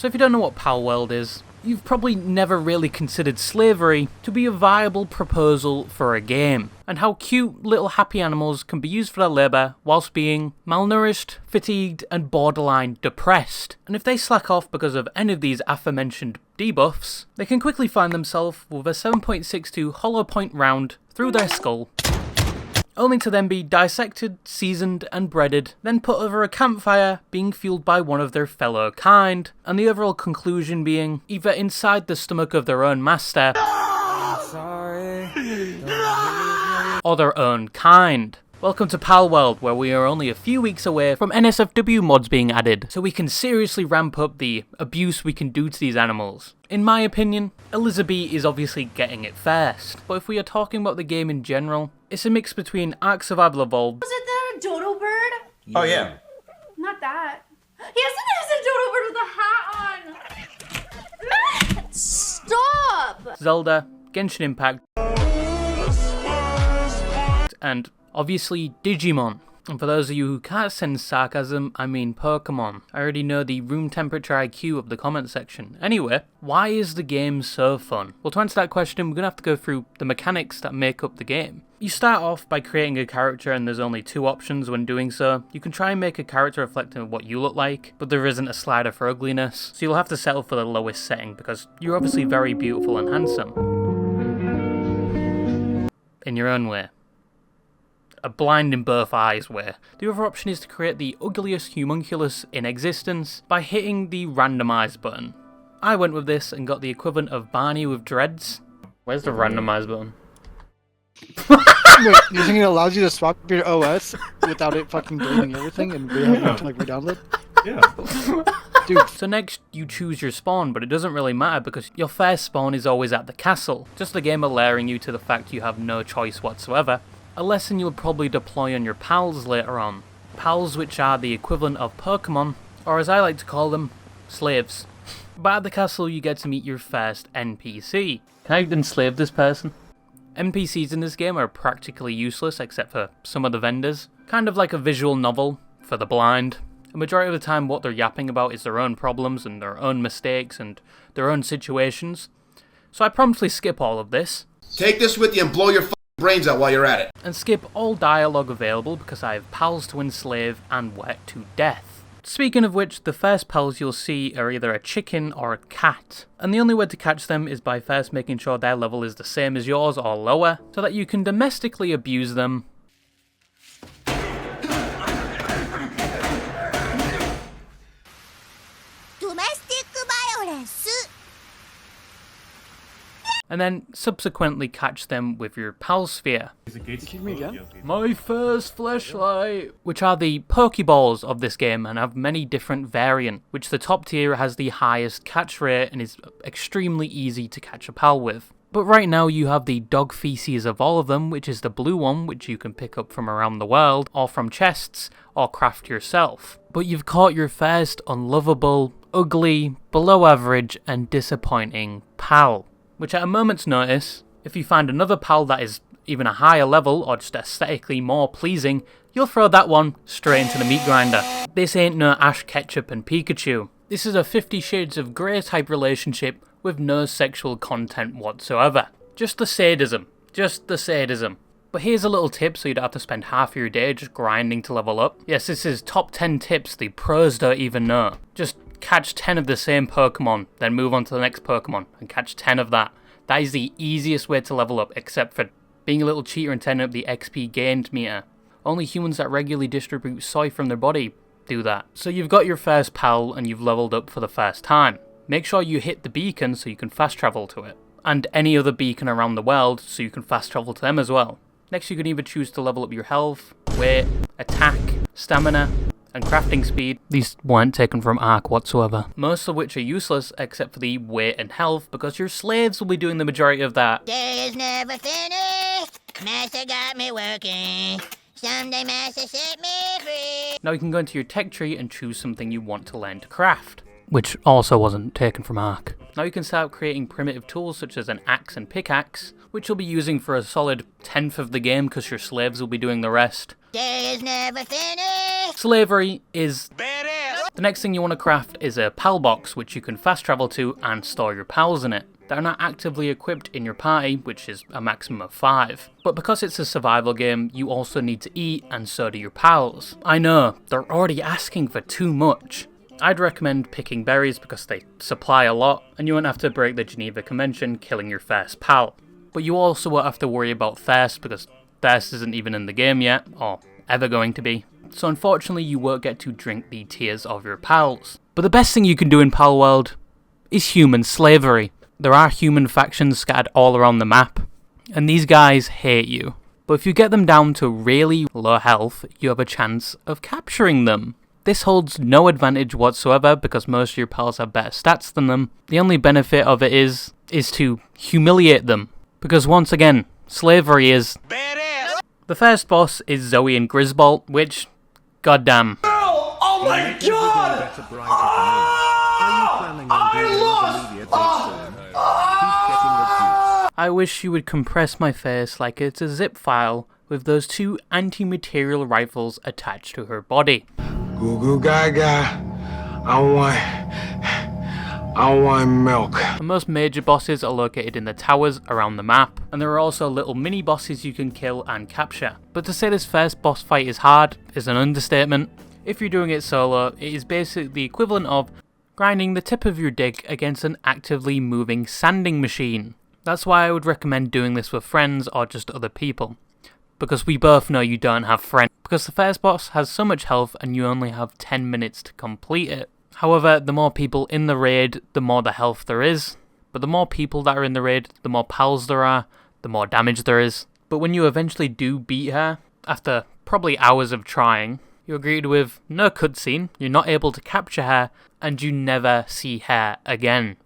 So if you don't know what Palworld is, you've probably never really considered slavery to be a viable proposal for a game, and how cute little happy animals can be used for their labour whilst being malnourished, fatigued and borderline depressed. And if they slack off because of any of these aforementioned debuffs, they can quickly find themselves with a 7.62 hollow point round through their skull, only to then be dissected, seasoned and breaded, then put over a campfire being fueled by one of their fellow kind, and the overall conclusion being either inside the stomach of their own master, or their own kind. Welcome to Palworld, where we are only a few weeks away from NSFW mods being added, so we can seriously ramp up the abuse we can do to these animals. In my opinion, Elizabeth is obviously getting it first, but if we are talking about the game in general, it's a mix between Ark Survival Evolved. Was it the dodo bird? Oh yeah. Not that. Yes, it is a dodo bird with a hat on! Matt, stop! Zelda, Genshin Impact, and obviously Digimon. And for those of you who can't sense sarcasm, I mean Pokemon. I already know the room temperature IQ of the comment section. Anyway, why is the game so fun? Well, to answer that question, we're going to have to go through the mechanics that make up the game. You start off by creating a character, and there's only two options when doing so. You can try and make a character reflecting what you look like, but there isn't a slider for ugliness, so you'll have to settle for the lowest setting because you're obviously very beautiful and handsome. In your own way. A blind in both eyes way. The other option is to create the ugliest homunculus in existence by hitting the randomize button. I went with this and got the equivalent of Barney with dreads. Where's the randomize button? Wait, you think it allows you to swap your OS without it fucking deleting everything and we have to like re-download? Yeah. Dude. So next you choose your spawn, but it doesn't really matter because your first spawn is always at the castle. Just the game alerting you to the fact you have no choice whatsoever. A lesson you'll probably deploy on your pals later on. Pals which are the equivalent of Pokemon, or as I like to call them, slaves. But at the castle you get to meet your first NPC. Can I enslave this person? NPCs in this game are practically useless except for some of the vendors. Kind of like a visual novel for the blind. The majority of the time what they're yapping about is their own problems and their own mistakes and their own situations. So I promptly skip all of this. Take this with you and blow your brains out while you're at it. And skip all dialogue available because I have pals to enslave and work to death. Speaking of which, the first pals you'll see are either a chicken or a cat. And the only way to catch them is by first making sure their level is the same as yours or lower, so that you can domestically abuse them. Domestic violence. And then subsequently catch them with your Palsphere. Kick me again? My first fleshlight! Which are the Pokeballs of this game and have many different variants, which the top tier has the highest catch rate and is extremely easy to catch a pal with. But right now you have the dog feces of all of them, which is the blue one, which you can pick up from around the world, or from chests, or craft yourself. But you've caught your first unlovable, ugly, below average and disappointing pal. Which at a moment's notice, if you find another pal that is even a higher level or just aesthetically more pleasing, you'll throw that one straight into the meat grinder. This ain't no Ash Ketchum and Pikachu. This is a 50 Shades of Grey type relationship with no sexual content whatsoever. Just the sadism. Just the sadism. But here's a little tip so you don't have to spend half your day just grinding to level up. Yes, this is top 10 tips the pros don't even know. Just catch 10 of the same Pokemon, then move on to the next Pokemon, and catch 10 of that. That is the easiest way to level up, except for being a little cheater and turning up the XP gained meter. Only humans that regularly distribute soy from their body do that. So you've got your first pal, and you've leveled up for the first time. Make sure you hit the beacon so you can fast travel to it. And any other beacon around the world so you can fast travel to them as well. Next you can either choose to level up your health, weight, attack, stamina, and crafting speed. These weren't taken from Ark whatsoever. Most of which are useless except for the weight and health because your slaves will be doing the majority of that. Day is never finished. Master got me working. Someday Master set me free. Now you can go into your tech tree and choose something you want to learn to craft. Which also wasn't taken from Ark. Now you can start creating primitive tools such as an axe and pickaxe, which you'll be using for a solid 10th of the game because your slaves will be doing the rest. Day is never finished. Slavery is Badass. The next thing you want to craft is a pal box, which you can fast travel to and store your pals in it. They're not actively equipped in your party, which is a maximum of 5. But because it's a survival game, you also need to eat, and so do your pals. I know, they're already asking for too much. I'd recommend picking berries because they supply a lot, and you won't have to break the Geneva Convention killing your first pal. But you also won't have to worry about thirst because thirst isn't even in the game yet, or ever going to be. So unfortunately you won't get to drink the tears of your pals. But the best thing you can do in Palworld is human slavery. There are human factions scattered all around the map, and these guys hate you. But if you get them down to really low health, you have a chance of capturing them. This holds no advantage whatsoever because most of your pals have better stats than them. The only benefit of it is to humiliate them. Because once again, slavery is badass. The first boss is Zoe and Grisbolt, which, goddamn. Oh my god! I wish you would compress my face like it's a zip file with those 2 anti-material rifles attached to her body. Goo goo gaga. I want milk. And most major bosses are located in the towers around the map, and there are also little mini bosses you can kill and capture. But to say this first boss fight is hard is an understatement. If you're doing it solo, it is basically the equivalent of grinding the tip of your dick against an actively moving sanding machine. That's why I would recommend doing this with friends or just other people. Because we both know you don't have friends. Because the first boss has so much health and you only have 10 minutes to complete it. However, the more people in the raid, the more the health there is. But the more people that are in the raid, the more pals there are, the more damage there is. But when you eventually do beat her, after probably hours of trying, you're greeted with no cutscene, you're not able to capture her, and you never see her again.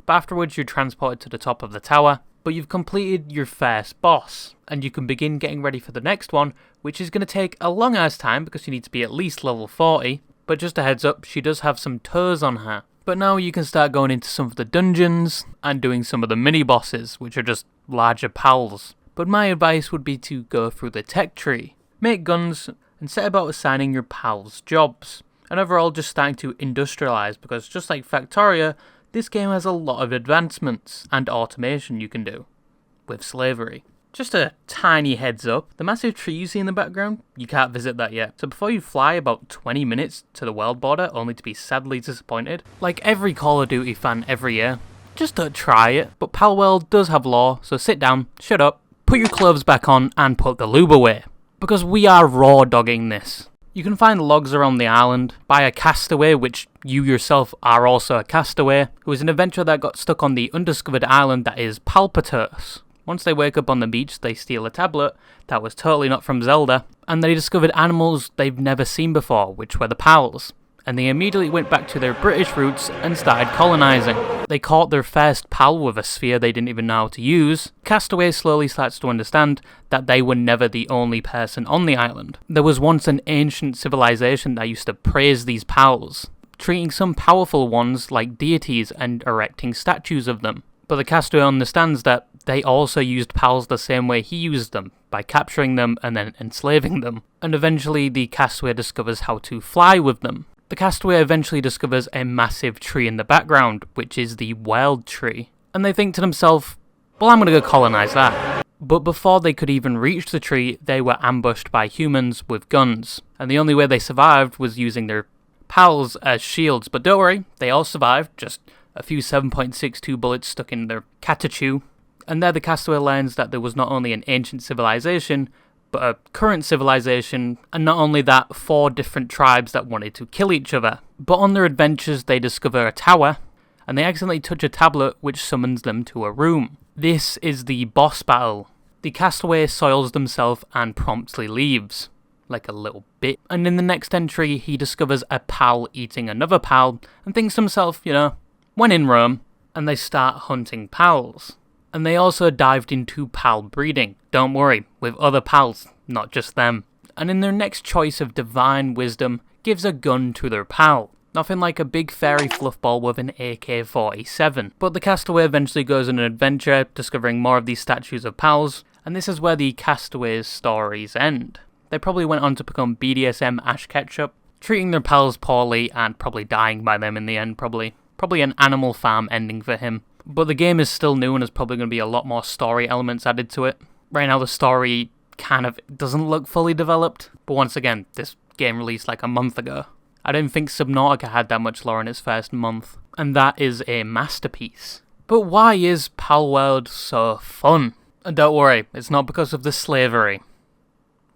But afterwards you're transported to the top of the tower, but you've completed your first boss, and you can begin getting ready for the next one, which is going to take a long ass time because you need to be at least level 40, but just a heads up, she does have some toes on her. But now you can start going into some of the dungeons, and doing some of the mini bosses, which are just larger pals. But my advice would be to go through the tech tree, make guns, and set about assigning your pals jobs, and overall just starting to industrialize, because just like Factoria, this game has a lot of advancements and automation you can do with slavery. Just a tiny heads up, the massive tree you see in the background, you can't visit that yet. So before you fly about 20 minutes to the world border only to be sadly disappointed, like every Call of Duty fan every year, just don't try it. But Palworld does have law, so sit down, shut up, put your clothes back on and put the lube away. Because we are raw dogging this. You can find logs around the island, buy a castaway, which you yourself are also a castaway, who is an adventurer that got stuck on the undiscovered island that is Palpatos. Once they wake up on the beach, they steal a tablet that was totally not from Zelda, and they discovered animals they've never seen before, which were the pals. And they immediately went back to their British roots and started colonising. They caught their first pal with a sphere they didn't even know how to use. Castaway slowly starts to understand that they were never the only person on the island. There was once an ancient civilization that used to praise these pals, treating some powerful ones like deities and erecting statues of them. But the castaway understands that they also used pals the same way he used them, by capturing them and then enslaving them. And eventually the castaway discovers how to fly with them. The castaway eventually discovers a massive tree in the background, which is the World Tree. And they think to themselves, well, I'm going to go colonize that. But before they could even reach the tree, they were ambushed by humans with guns. And the only way they survived was using their pals as shields. But don't worry, they all survived, just a few 7.62 bullets stuck in their catachu. And there the castaway learns that there was not only an ancient civilization, but a current civilization, and not only that, 4 different tribes that wanted to kill each other. But on their adventures they discover a tower, and they accidentally touch a tablet which summons them to a room. This is the boss battle. The castaway soils themselves and promptly leaves, like a little bit. And in the next entry he discovers a pal eating another pal, and thinks to himself, you know, when in Rome, and they start hunting pals. And they also dived into pal breeding, don't worry, with other pals, not just them. And in their next choice of divine wisdom, gives a gun to their pal. Nothing like a big fairy fluffball with an AK-47. But the castaway eventually goes on an adventure, discovering more of these statues of pals, and this is where the castaway's stories end. they probably went on to become BDSM Ash Ketchup, treating their pals poorly and probably dying by them in the end, probably. Probably an Animal Farm ending for him. But the game is still new and there's probably going to be a lot more story elements added to it. Right now the story kind of doesn't look fully developed, but once again, this game released like a month ago. I don't think Subnautica had that much lore in its first month, and that is a masterpiece. But why is Palworld so fun? And don't worry, it's not because of the slavery.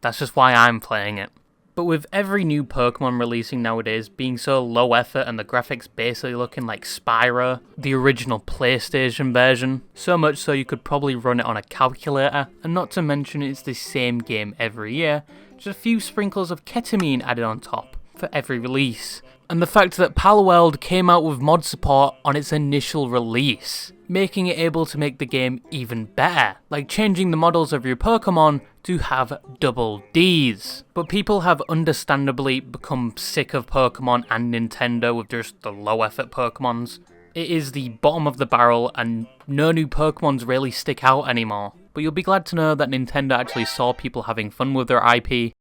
That's just why I'm playing it. But with every new Pokemon releasing nowadays being so low effort and the graphics basically looking like Spyro, the original PlayStation version, so much so you could probably run it on a calculator, and not to mention it's the same game every year, just a few sprinkles of ketamine added on top for every release. And the fact that Palworld came out with mod support on its initial release, making it able to make the game even better, like changing the models of your Pokemon to have double Ds. But people have understandably become sick of Pokemon and Nintendo with just the low effort Pokemons. It is the bottom of the barrel and no new Pokemons really stick out anymore. But you'll be glad to know that Nintendo actually saw people having fun with their IP.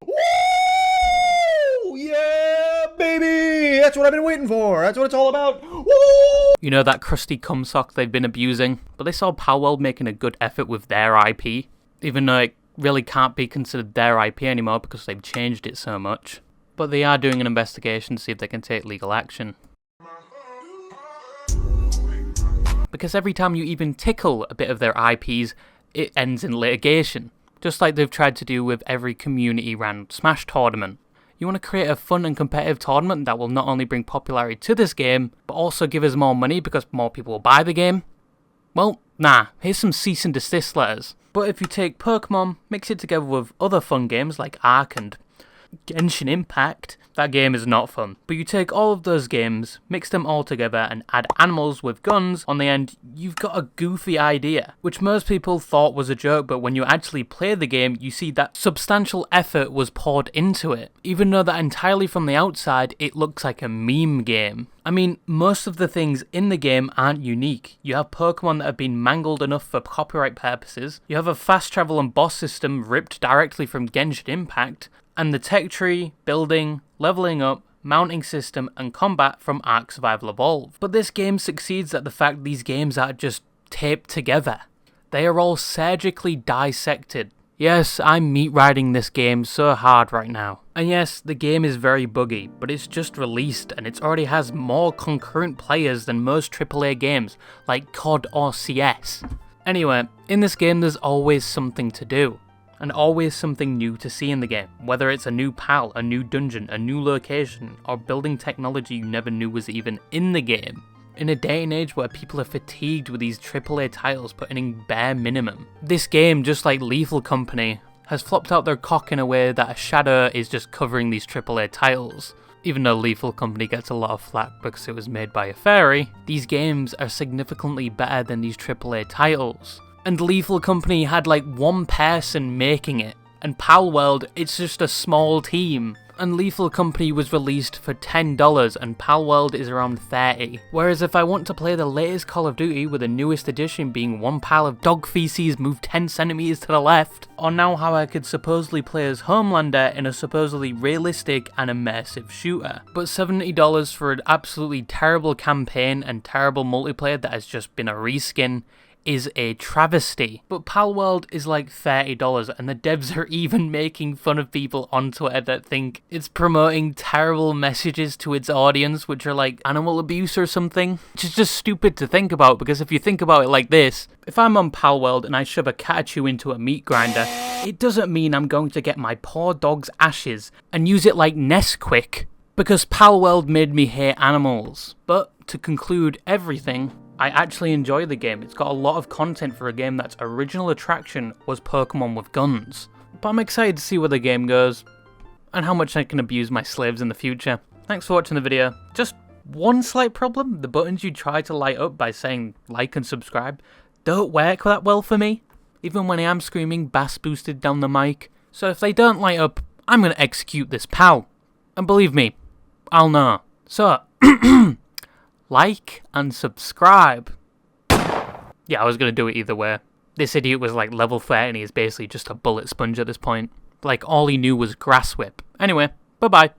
Yeah, baby! That's what I've been waiting for. That's what it's all about. Woo! You know, that crusty cumsock they've been abusing, but they saw Palworld making a good effort with their IP, even though it really can't be considered their IP anymore because they've changed it so much. But they are doing an investigation to see if they can take legal action. Because every time you even tickle a bit of their IPs, it ends in litigation, just like they've tried to do with every community-run Smash tournament. You want to create a fun and competitive tournament that will not only bring popularity to this game, but also give us more money because more people will buy the game? Well, nah, here's some cease and desist letters. But if you take Pokemon, mix it together with other fun games like Ark and Genshin Impact, that game is not fun. But you take all of those games, mix them all together and add animals with guns on the end, you've got a goofy idea. Which most people thought was a joke, but when you actually play the game, you see that substantial effort was poured into it. Even though that entirely from the outside, it looks like a meme game. I mean, most of the things in the game aren't unique. You have Pokemon that have been mangled enough for copyright purposes, you have a fast travel and boss system ripped directly from Genshin Impact, and the tech tree, building, leveling up, mounting system, and combat from Ark Survival Evolved. But this game succeeds at the fact these games are just taped together. They are all surgically dissected. Yes, I'm meat riding this game so hard right now. And yes, the game is very buggy, but it's just released and it already has more concurrent players than most AAA games, like COD or CS. Anyway, in this game there's always something to do. And always something new to see in the game, whether it's a new pal, a new dungeon, a new location, or building technology you never knew was even in the game. In a day and age where people are fatigued with these AAA titles putting in bare minimum, this game, just like Lethal Company, has flopped out their cock in a way that a shadow is just covering these AAA titles. Even though Lethal Company gets a lot of flack because it was made by a fairy, these games are significantly better than these AAA titles. And Lethal Company had like one person making it, and Palworld, it's just a small team. And Lethal Company was released for $10 and Palworld is around $30. Whereas if I want to play the latest Call of Duty with the newest edition being one pile of dog feces moved 10 centimeters to the left, or now how I could supposedly play as Homelander in a supposedly realistic and immersive shooter. But $70 for an absolutely terrible campaign and terrible multiplayer that has just been a reskin is a travesty. But Palworld is like $30 and the devs are even making fun of people on Twitter that think it's promoting terrible messages to its audience which are like animal abuse or something. Which is just stupid to think about, because if you think about it like this, if I'm on Palworld and I shove a Catachu into a meat grinder, it doesn't mean I'm going to get my poor dog's ashes and use it like Nesquik, because Palworld made me hate animals. But to conclude everything, I actually enjoy the game. It's got a lot of content for a game that's original attraction was Pokemon with guns. But I'm excited to see where the game goes, and how much I can abuse my slaves in the future. Thanks for watching the video. Just one slight problem, the buttons you try to light up by saying like and subscribe don't work that well for me, even when I am screaming bass boosted down the mic. So if they don't light up, I'm gonna execute this pal. And believe me, I'll know. So, like and subscribe. Yeah, I was going to do it either way. This idiot was like level 30 and he is basically just a bullet sponge at this point. like all he knew was grass whip. Anyway, bye-bye.